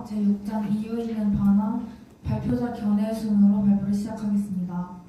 문학 제6장 이유 있는 반항 발표자 견해 순으로 발표를 시작하겠습니다.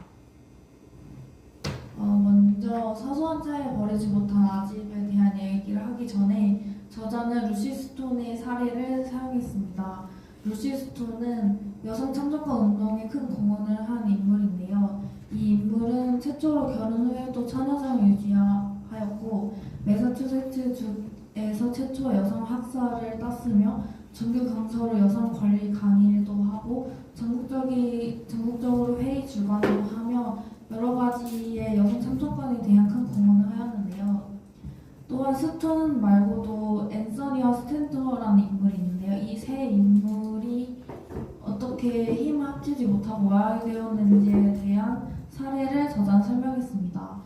먼저 사소한 차이를 버리지 못한 아집에 대한 얘기를 하기 전에 저자는 루시 스톤의 사례를 사용했습니다. 루시 스톤은 여성 참정권 운동에 큰 공헌을 한 인물인데요. 이 인물은 최초로 결혼 후에도 처녀상을 유지하였고 매사추세츠주에서 최초 여성 학사를 땄으며 정규 강사로 여성 권리 강의도 하고 전국적으로 회의 주관도 하며 여러 가지의 여성 참정권에 대한 큰 공헌을 하였는데요. 또한 스톤 말고도 앤서니와 스탠더라는 인물이 있는데요. 이 세 인물이 어떻게 힘을 합치지 못하고 와해되었는지에 대한 사례를 저자는 설명했습니다.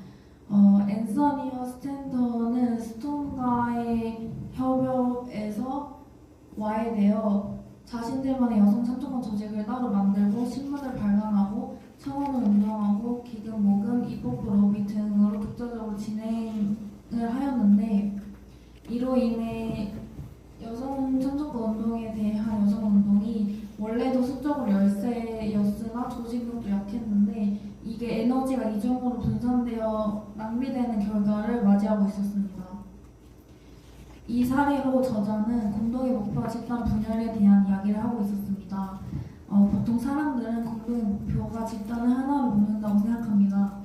앤서니와 스탠더는 스톤과의 협업에서 와해되어 자신들만의 여성 참정권 조직을 따로 만들고 신문을 발간하고 청원을 운동하고 기금, 모금, 입법부 로비 등으로 독자적으로 진행을 하였는데 이로 인해 여성 참정권 운동에 대한 여성 운동이 원래도 수적으로 열세였으나 조직력도 약했는데 이게 에너지가 이중으로 분산되어 낭비되는 결과를 맞이하고 있었습니다. 이 사례로 저자는 공동의 목표와 집단 분열에 대한 이야기를 하고 있었습니다. 보통 사람들은 공동의 목표가 집단을 하나로 묶는다고 생각합니다.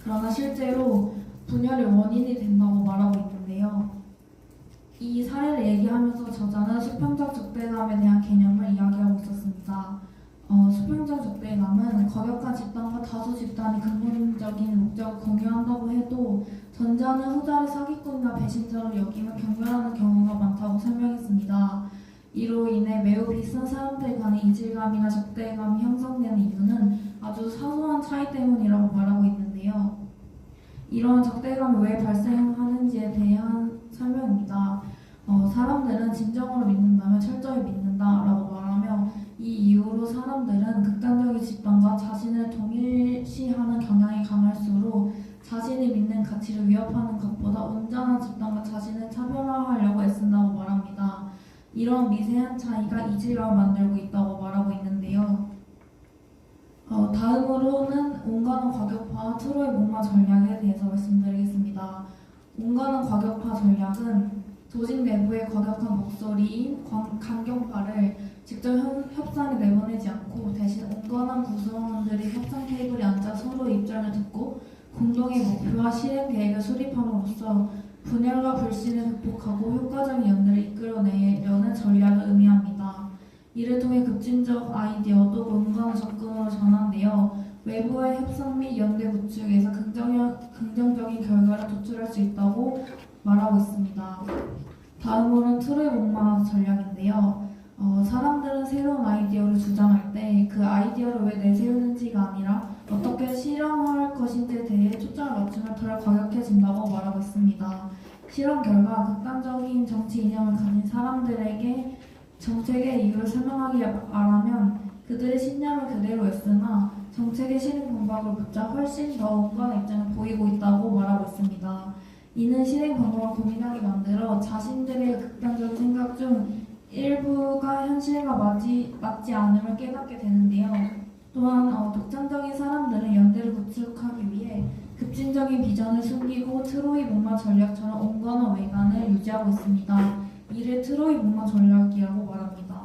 그러나 실제로 분열의 원인이 된다고 말하고 있는데요. 이 사례를 얘기하면서 저자는 수평적 적대감에 대한 개념을 이야기하고 있었습니다. 수평적 적대감은 거격한 집단과 다수 집단이 근본적인 목적을 공유한다고 해도 전자는 후자를 사기꾼이나 배신자로 여기며 경멸하는 경우가 많다고 설명했습니다. 이로 인해 매우 비슷한 사람들 간의 이질감이나 적대감이 형성되는 이유는 아주 사소한 차이 때문이라고 말하고 있는데요. 이러한 적대감이 왜 발생하는지에 대한 설명입니다. 사람들은 진정으로 믿는다면 철저히 믿는다라고 말하며 이 이유로 사람들은 극단적인 집단과 자신을 동일시하는 경향이 강할수록 자신이 믿는 가치를 위협하는 것보다 온전한 집단과 자신을 차별화하려고 애쓴다고 말합니다. 이런 미세한 차이가 이질감을 만들고 있다고 말하고 있는데요. 다음으로는 온건한 과격파와 트로이 목마 전략에 대해서 말씀드리겠습니다. 온건한 과격파 전략은 조직 내부의 과격한 목소리인 강경파를 직접 협상에 내보내지 않고 대신 온건한 구성원들이 협상 테이블에 앉아 서로의 입장을 듣고 공동의 목표와 실행 계획을 수립함으로써 분열과 불신을 극복하고 효과적인 연대를 이끌어내려는 전략을 의미합니다. 이를 통해 급진적 아이디어도 온건한 접근으로 전환되어 외부의 협상 및 연대 구축에서 긍정적인 결과를 도출할 수 있다고 말하고 있습니다. 다음으로는 트로이 목마 전략인데요. 사람들은 새로운 아이디어를 주장할 때 그 아이디어를 왜 내세우는지가 아니라 어떻게 실험할 것인지에 대해 초점을 맞추면 덜 과격해진다고 말하고 있습니다. 실험 결과 극단적인 정치 이념을 가진 사람들에게 정책의 이유를 설명하기 바라면 그들의 신념을 그대로 했으나 정책의 실행 방법을보다 훨씬 더 온건한 입장을 보이고 있다고 말하고 있습니다. 이는 실행 방법을 고민하게 만들어 자신들의 극단적인 생각 중 일부가 현실과 맞지 않음을 깨닫게 되는데요. 또한 독창적인 사람들은 연대를 구축하기 위해 급진적인 비전을 숨기고 트로이 목마 전략처럼 온건한 외관을 유지하고 있습니다. 이를 트로이 목마 전략이라고 말합니다.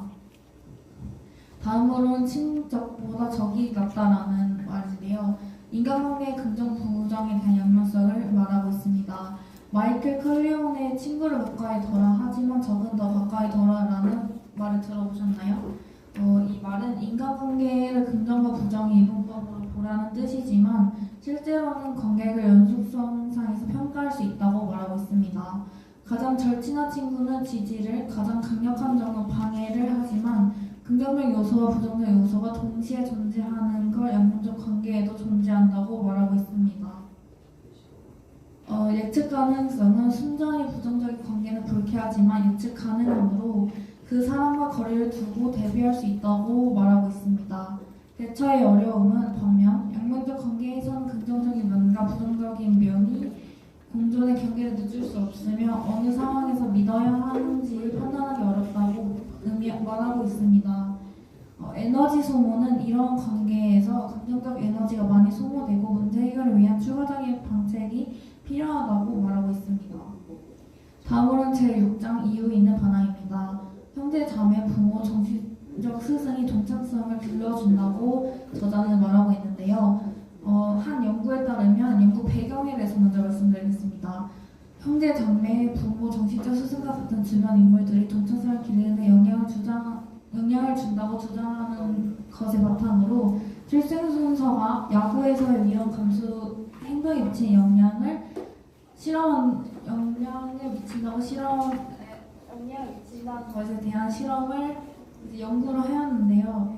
다음으로는 친적보다 적이 낫다라는 말인데요. 인간관계의 긍정 부정에 대한 연관성을 말하고 있습니다. 마이클 칼리온의 친구를 가까이 둬라 하지만 적은 더 가까이 둬라라는 말을 들어보셨나요? 이 말은 인간관계를 긍정과 부정의 이분법으로 보라는 뜻이지만 실제로는 관계를 연속성상에서 평가할 수 있다고 말하고 있습니다. 가장 절친한 친구는 지지를, 가장 강력한 적은 방해를 하지만 긍정적 요소와 부정적 요소가 동시에 존재하는 걸 양면적 관계에도 존재한다고 말하고 있습니다. 예측 가능성은 순전히 부정적인 관계는 불쾌하지만 예측 가능함으로 그 사람과 거리를 두고 대비할 수 있다고 말하고 있습니다. 대처의 어려움은 반면 양면적 관계에서는 긍정적인 면과 부정적인 면이 공존의 경계를 늦출 수 없으며 어느 상황에서 믿어야 하는지 판단하기 어렵다고 말하고 있습니다. 에너지 소모는 이런 관계에서 감정적 에너지가 많이 소모되고 문제 해결을 위한 추가적인 방책이 필요하다고 말하고 있습니다. 다음으로는 제6장 이유에 있는 반항입니다. 형제, 자매, 부모, 정신적 스승이 동창성을 길러준다고 저자는 말하고 있는데요. 한 연구에 따르면 연구 배경에 대해서 먼저 말씀드리겠습니다. 형제, 자매, 부모, 정신적 스승과 같은 주변 인물들이 동창성을 기르는 데 영향을 준다고 주장하는 것의 바탕으로 출생 순서가 야구에서의 위험 감수 행동에 미치는 영향을 미친다는 것에 대한 실험을 이제 연구를 하였는데요.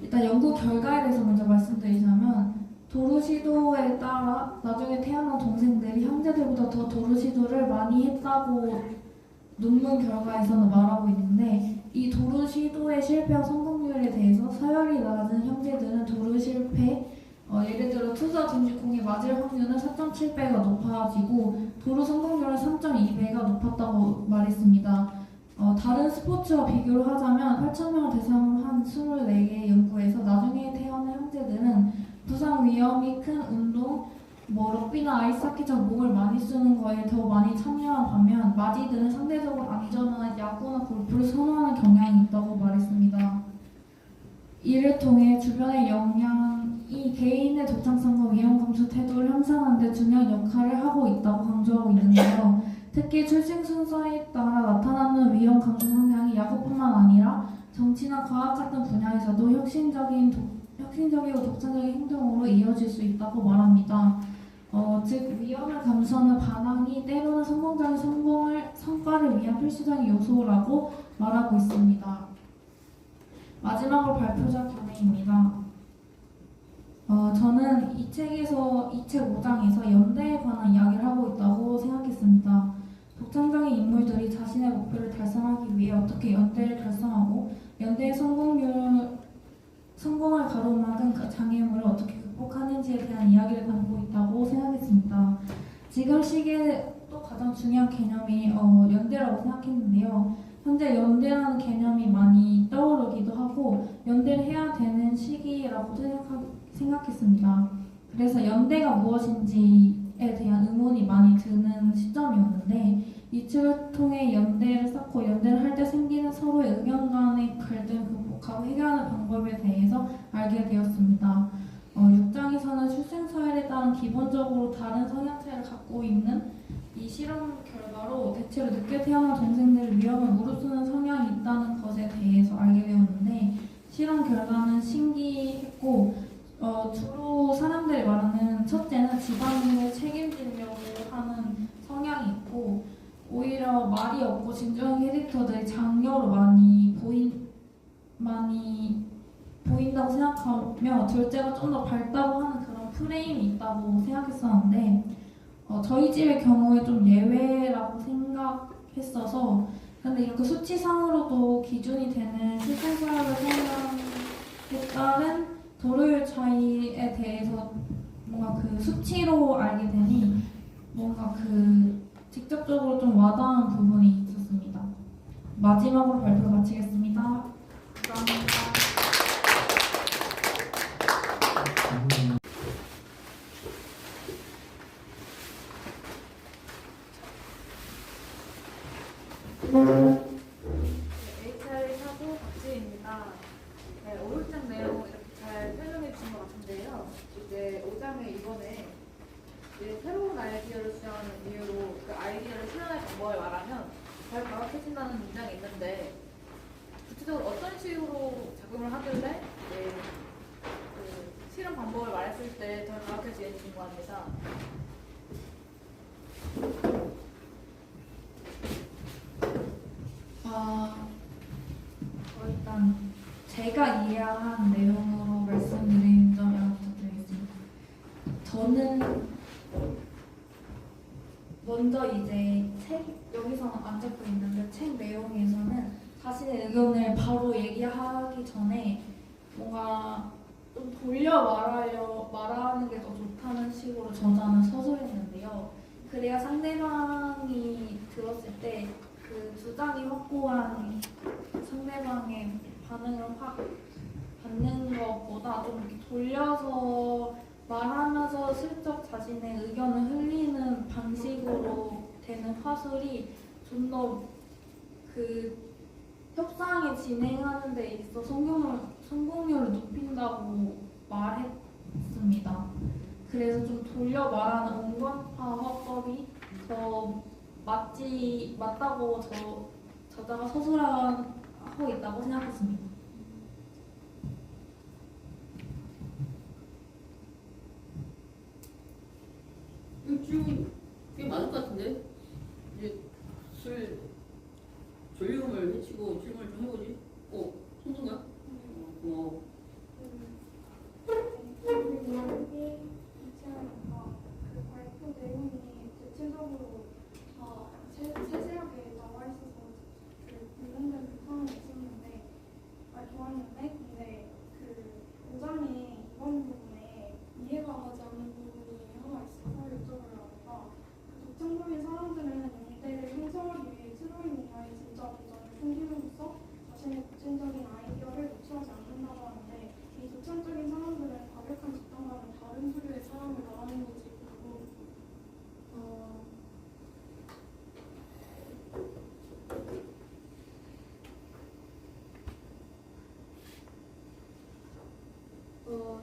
일단 연구 결과에 대해서 먼저 말씀드리자면 도루 시도에 따라 나중에 태어난 동생들이 형제들보다 더 도루 시도를 많이 했다고 논문 결과에서는 말하고 있는데 이 도루 시도의 실패와 성공률에 대해서 서열이 낮은 형제들은 도루 실패 예를 들어 투자 등지공이 맞을 확률은 4.7배가 높아지고 도루 성공률은 3.2배가 높았다고 말했습니다. 다른 스포츠와 비교를 하자면 8,000명을 대상으로 한 24개의 연구에서 나중에 태어난 형제들은 부상 위험이 큰 운동, 럭비나 아이스하키처럼 몸을 많이 쓰는 거에 더 많이 참여한 반면 마디들은 상대적으로 안전한 야구나 골프를 선호하는 경향이 있다고 말했습니다. 이를 통해 주변의 영향이 개인의 독창성과 위험 감수 태도를 형성하는 데 중요한 역할을 하고 있다고 강조하고 있는데요. 특히 출생 순서에 따라 나타나는 위험 감수 성향이 야구뿐만 아니라 정치나 과학 같은 분야에서도 혁신적이고 독창적인 행동으로 이어질 수 있다고 말합니다. 즉 위험을 감수하는 반항이 때로는 성공적인 성과를 위한 필수적인 요소라고 말하고 있습니다. 마지막으로 발표자 견해입니다. 저는 이 책 5장에서 연대에 관한 이야기를 하고 있다고 생각했습니다. 독창적인 인물들이 자신의 목표를 달성하기 위해 어떻게 연대를 달성하고 연대의 성공을 가로막은 그 장애물을 어떻게 극복하는지에 대한 이야기를 담고 있다고 생각했습니다. 지금 시기에 또 가장 중요한 개념이 연대라고 생각했는데요. 현재 연대라는 개념이 많이 떠오르기도 하고 연대를 해야 되는 시기라고 생각했습니다. 그래서 연대가 무엇인지에 대한 의문이 많이 드는 시점이었는데 이 책을 통해 연대를 쌓고 연대를 할 때 생기는 서로의 의견 간의 갈등을 극복하고 해결하는 방법에 대해서 알게 되었습니다. 6장에서는 출생서열에 따른 기본적으로 다른 성향차를 갖고 있는 이 실험 결과로 대체로 늦게 태어난 동생들의 위험을 무릅쓰는 성향이 있다는 것에 대해서 알게 되었는데 실험 결과는 신기했고 주로 사람들이 말하는 첫째는 집안일을 책임지려고 하는 성향이 있고 오히려 말이 없고 진중한 캐릭터들이 장녀로 많이 보인다고 생각하며 둘째가 좀 더 밝다고 하는 그런 프레임이 있다고 생각했었는데 저희 집의 경우에 좀 예외라고 생각했어서 근데 이렇게 수치상으로도 기준이 되는 출생서열의 성향에 따른 도료율 차이에 대해서 뭔가 그 수치로 알게 되니 뭔가 그 직접적으로 좀 와닿은 부분이 있었습니다. 마지막으로 발표를 마치겠습니다. 감사합니다. HR 사고 박지입니다. 네, 5장 내용 이렇게 잘 설명해 주신 것 같은데요. 이제 5장에 이번에 이제 새로운 아이디어를 주장하는 이유로 그 아이디어를 실현할 방법을 말하면 잘 파악해진다는 문장이 있는데 구체적으로 어떤 식으로 작업을 하길래 그 실현 방법을 말했을 때 더 정확해지는지 궁금합니다. 일단 제가 이해한 내용으로 말씀드린 점 하나 부탁드리겠습니다. 저는 먼저 이제 여기서는 안 적고 있는데 책 내용에서는 자신의 의견을 바로 얘기하기 전에 뭔가 좀 돌려 말하는 게 더 좋다는 식으로 저자는 서술했는데요. 그래야 상대방이 들었을 때 그 주장이 확고한 상대방의 반응을 확 받는 것보다 좀 이렇게 돌려서 말하면서 슬쩍 자신의 의견을 흘리는 방식으로 되는 화술이 좀 더 그 협상이 진행하는 데 있어 성공률을 높인다고 말했습니다. 그래서 좀 돌려 말하는 온건파 화법이 더 맞다고 저자가 서술하고 있다고 생각했습니다. 이거 질문 꽤 많을 것 같은데? 이제 술 졸리움을 해치고 질문을 좀 해보지. 손순가? 고마워. 만약에 이체하니까 그 발표 내용이 대체적으로 다 세세하게 나와 있어서 그 관련된 불편은 있었는데 좋았는데 근데 그 5장에 이번 부분에 이해가 가지 않는 부분이 하나 있어서 여쭤보려고 합니다. 그 독창적인 사람들은 연대를 형성하기 위해 트로이 문화의 진짜 비전을 숨김으로써 자신의 구체적인 아이디어를 노출하지 않는다고 하는데 이 독창적인 사람들은 과격한 집단과는 다른 수류의 사람을 말하는 것이 그리고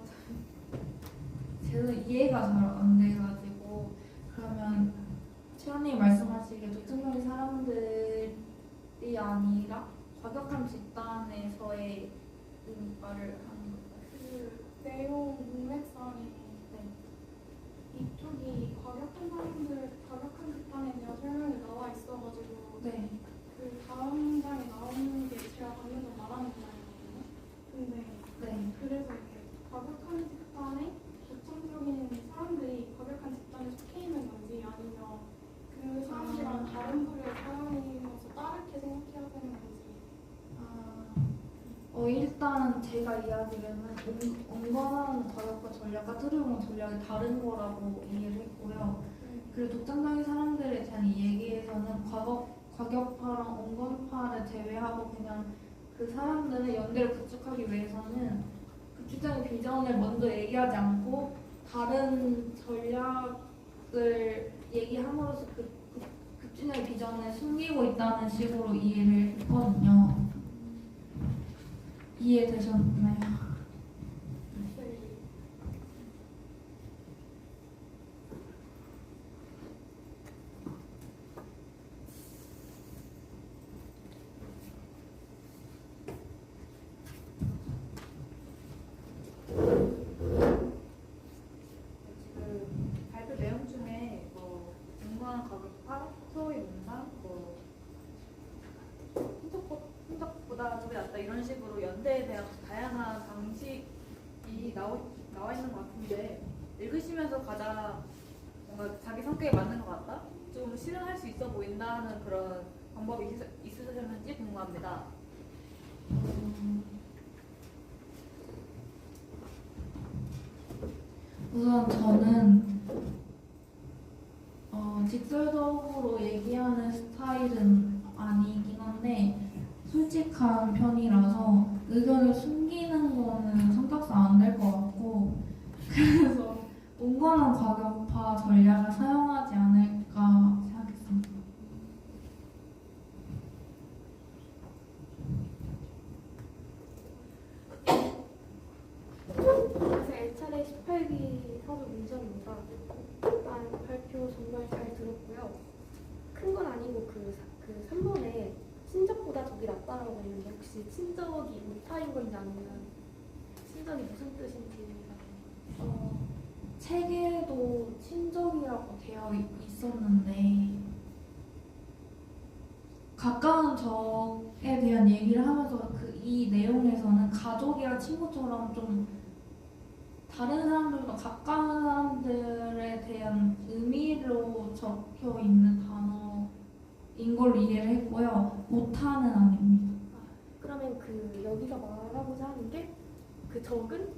저는 이해가 잘 안 돼가지고 그러면 최원님 말씀하시기에 독창적인 사람들이 아니라 과격한 집단에서의 말을 하는 걸까요? 그 내용 문맥상에 이쪽이 과격한 집단에 대한 설명이 나와 있어가지고 네. 그 다음 장에 나오는 게 제가 방금 전 말하는 장이거든요. 근데 네. 그래서 이렇게 과격한 집단에 독창적인 사람들이 과격한 집단에 속해 있는 건지 아니면 그 사람들이랑 다른 부류의 사람이면서 다르게 생각해야 되는 건지. 일단 제가 이야기로는 온건한 과격과 전략과 트루먼 전략이 다른 거라고 이해를 했고요. 그리고 독창적인 사람들에 대한 이 얘기에서는 과격파랑 온건파를 제외하고 그냥 그 사람들의 연대를 구축하기 위해서는 구체적인 비전을 먼저 얘기하지 않고 다른 전략을 얘기함으로써 그 구체적인 비전을 숨기고 있다는 식으로 이해를 했거든요. 이해되셨나요? 지금 발표 내용 중에 공무원 가격파, 소위 문방, 흔적보다 저게 낫다 이런 식으로 연대에 대한 다양한 방식이 나와 있는 것 같은데 읽으시면서 가장 뭔가 자기 성격에 맞는 것 같다? 좀 실현할 수 있어 보인다는 그런 방법이 있으셨는지 궁금합니다. 우선 저는 직설적으로 얘기하는 스타일은 아니긴 한데 솔직한 편이라서 의견을 숨기는 거는 성격상 안 될 것 같고 그래서 온건한 과격파 전략을 사용하지 않을까 생각했습니다. 그래서 L차례 18기 사주 문제입니다. 일단 발표 정말 잘 들었고요. 큰 건 아니고 그 3번에 친적보다 적이 낫다라고 했는데 혹시 친적이 오타인 건지 아니면 친적이 무슨 뜻인지. 책에도 친족이라고 되어 있었는데 가까운 적에 대한 얘기를 하면서 이 내용에서는 가족이랑 친구처럼 좀 다른 사람들보다 가까운 사람들에 대한 의미로 적혀 있는 단어인 걸로 이해를 했고요. 오타는 아닙니다. 그러면 그 여기서 말하고자 하는 게 그 적은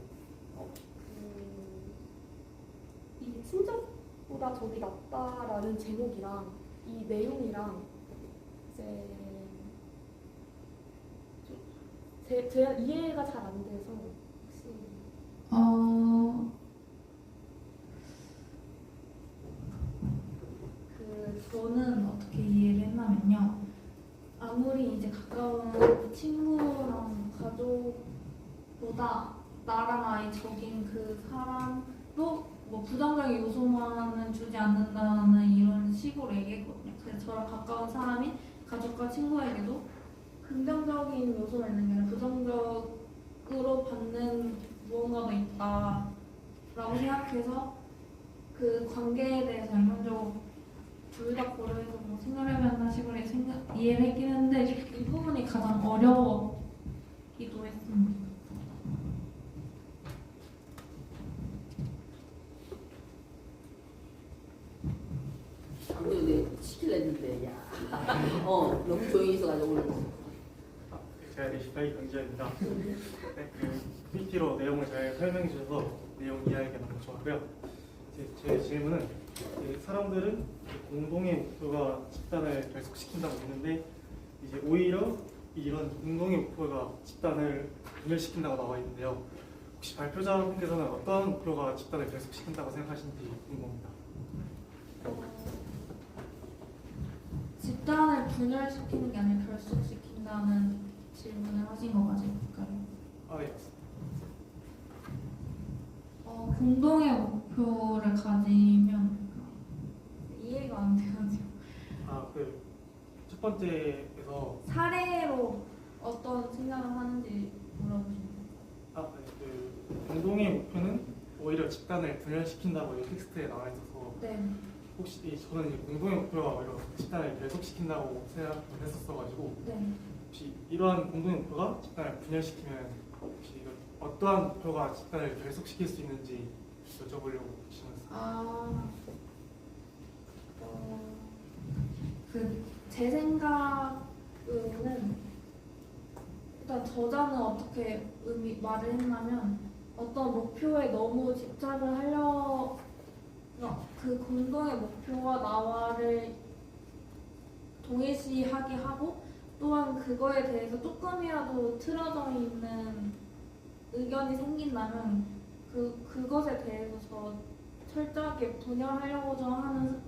이 친적보다 적이 낫다라는 제목이랑 이 내용이랑 이제 제 이해가 잘 안 돼서 혹시 저는 어떻게 이해를 했냐면요. 아무리 이제 가까운 친구랑 가족보다 나랑 아예 적인 그 사람도 뭐 부정적인 요소만은 주지 않는다는 이런 식으로 얘기했거든요. 그래서 저랑 가까운 사람이 가족과 친구에게도 긍정적인 요소가 있는 게 아니라 부정적으로 받는 무언가가 있다라고 생각해서 그 관계에 대해서 일반적으로 둘 다 고려해서 뭐 생각해봤나 식으로 이해를 했긴 했는데 이 부분이 가장 어려웠기도 했습니다. 아무래도 내가 시킬라 했는데 야 너무 조용히 있어가지고 오늘 제가 레시파이 강지현입니다. 네, PPT로 내용을 잘 설명해 주셔서 내용 이해하기가 너무 좋았고요. 제 질문은 사람들은 공동의 목표가 집단을 결속시킨다고 했는데 이제 오히려 이런 공동의 목표가 집단을 분열시킨다고 나와 있는데요. 혹시 발표자분께서는 어떤 목표가 집단을 결속시킨다고 생각하시는지 궁금합니다. 집단을 분열시키는 게 아니라 결속시킨다는 질문을 하신 거 맞을까요? 아, 예, 맞습니다. 공동의 목표를 가지면 이해가 안 돼가지고 첫 번째에서 사례로 어떤 생각을 하는지 물어보시면 공동의 목표는 오히려 집단을 분열시킨다고 이 텍스트에 나와 있어서 네. 혹시 저는 이 공동의 목표가 오히려 집단을 결속시킨다고 생각을 했었어가지고 네. 혹시 이러한 공동의 목표가 집단을 분열시키면 혹시 이거 어떠한 목표가 집단을 결속시킬 수 있는지 여쭤보려고 질문했습니다. 제 생각으로는 일단 저자는 어떻게 말을 했냐면 어떤 목표에 너무 집착을 그 공동의 목표와 나와를 동일시하게 하고 또한 그거에 대해서 조금이라도 틀어져 있는 의견이 생긴다면 그것에 대해서 철저하게 분열하려고 하는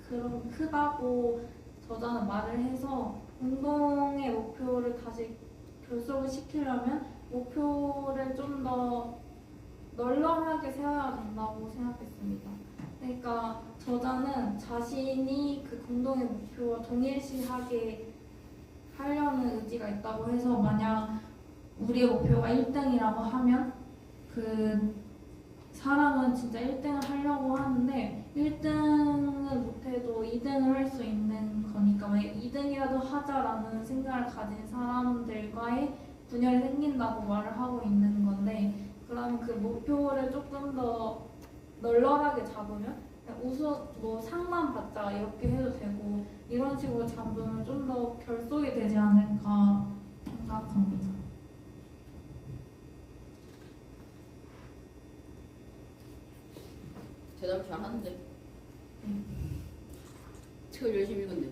그런 크다고 저자는 말을 해서 공동의 목표를 다시 결속을 시키려면 목표를 좀 더 널널하게 세워야 된다고 생각했습니다. 그러니까 저자는 자신이 그 공동의 목표와 동일시하게 하려는 의지가 있다고 해서 만약 우리의 목표가 1등이라고 하면 그 사람은 진짜 1등을 하려고 하는데 1등은 못해도 2등을 할 수 있는 거니까 만약 2등이라도 하자라는 생각을 가진 사람들과의 분열이 생긴다고 말을 하고 있는 건데 그럼 그 목표를 조금 더 널널하게 잡으면 우선 뭐 상만 받자 이렇게 해도 되고 이런 식으로 잡으면 좀 더 결속이 되지 않을까 생각합니다. 대답 잘하는데 책을 열심히 읽었네.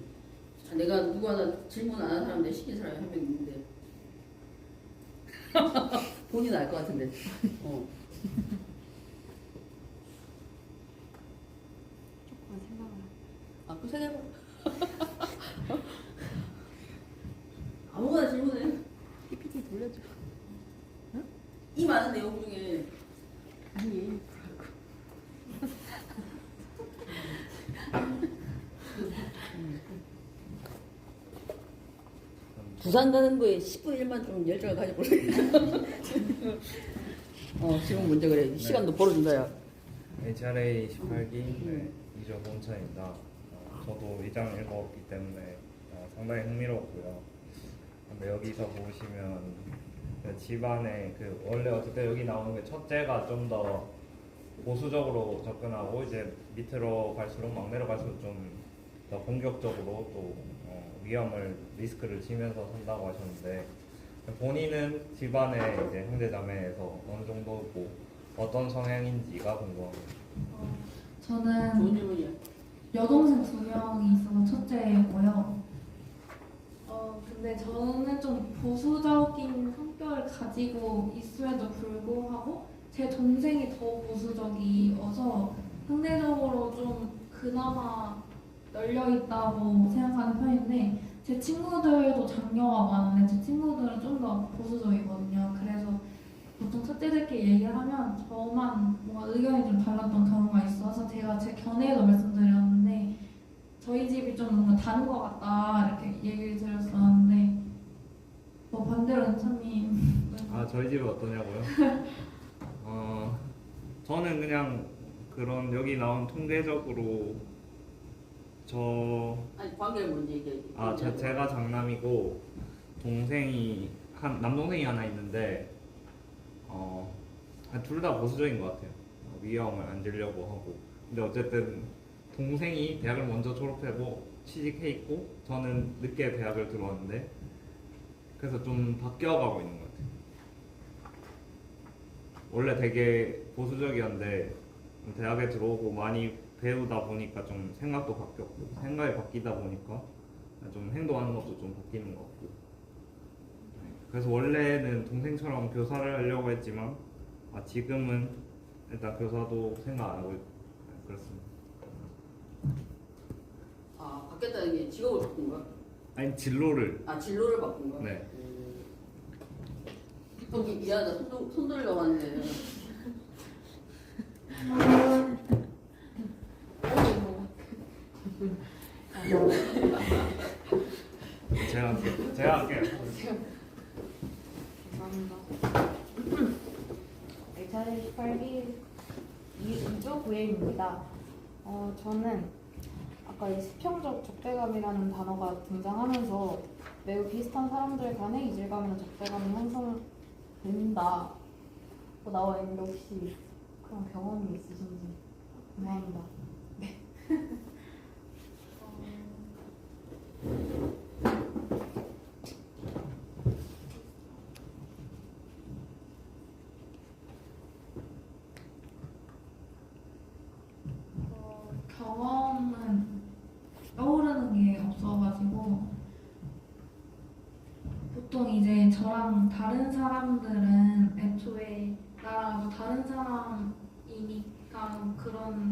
내가 누구 하나 질문 안 한 사람 내 시킨 사람이 한 명 있는데 본인 알 것 같은데 조금만 생각을 그 생각해봐. 아무거나 질문해. PPT 돌려줘. 이 많은 내용 중에 아니 부산 가는 거에 10분 1만 좀 열정을 가져볼래. 질문 먼저 그래. 시간도 벌어준다 야. HRA 18기 이조본차입니다. 저도 이 장 읽었기 때문에 상당히 흥미로웠고요. 근데 여기서 보시면 그 집안의 원래 어쨌든 여기 나오는 게 첫째가 좀 더 보수적으로 접근하고 이제 밑으로 갈수록 막 내려갈수록 좀 더 공격적으로 또 위험을 리스크를 지면서 산다고 하셨는데 본인은 집안의 이제 형제자매에서 어느 정도고 어떤 성향인지가 궁금합니다. 저는 좋은 질문이야. 여동생 2명이 있어서 첫째고요. 근데 저는 좀 보수적인 성격을 가지고 있음에도 불구하고 제 동생이 더 보수적이어서 상대적으로 좀 그나마 널려 있다고 생각하는 편인데 제 친구들도 장녀가 많은데 제 친구들은 좀 더 보수적이거든요. 그래서 보통 첫째들끼리 얘기를 하면 저만 뭔가 의견이 좀 달랐던 경우가 있어서 제가 제 견해도 말씀드렸는데 저희 집이 좀 뭔가 다른 것 같다 이렇게 얘기를 드렸었는데 뭐 반대로 은찬님 아 저희 집은 어떠냐고요? 저는 그냥 그런 여기 나온 통계적으로 아니 관계를 먼저 얘기해. 제가 장남이고 남동생이 하나 있는데 둘 다 보수적인 것 같아요. 위험을 안 지려고 하고. 근데 어쨌든 동생이 대학을 먼저 졸업하고 취직해 있고 저는 늦게 대학을 들어왔는데 그래서 좀 바뀌어가고 있는 것 같아요. 원래 되게 보수적이었는데 대학에 들어오고 많이 배우다 보니까 좀 생각도 바뀌었고 생각이 바뀌다 보니까 좀 행동하는 것도 좀 바뀌는 것 같고 그래서 원래는 동생처럼 교사를 하려고 했지만 지금은 일단 교사도 생각 안 하고 그렇습니다. 바뀌었다는 게 직업을 바꾼 거야? 아니 진로를. 진로를 바꾼 거야? 네. 여기 미안하다 손 들려고 하는데. 제가 할게요. 감사합니다. 차례 18기 이조 구혜입니다. 저는 아까 이 수평적 적대감이라는 단어가 등장하면서 매우 비슷한 사람들 간의 이질감이나 적대감이 형성된다 나와 있는데 혹시 그런 경험이 있으신지 궁금합니다. 경험은 떠오르는 게 없어가지고 보통 이제 저랑 다른 사람들은 애초에 나랑 다른 사람이니까 그런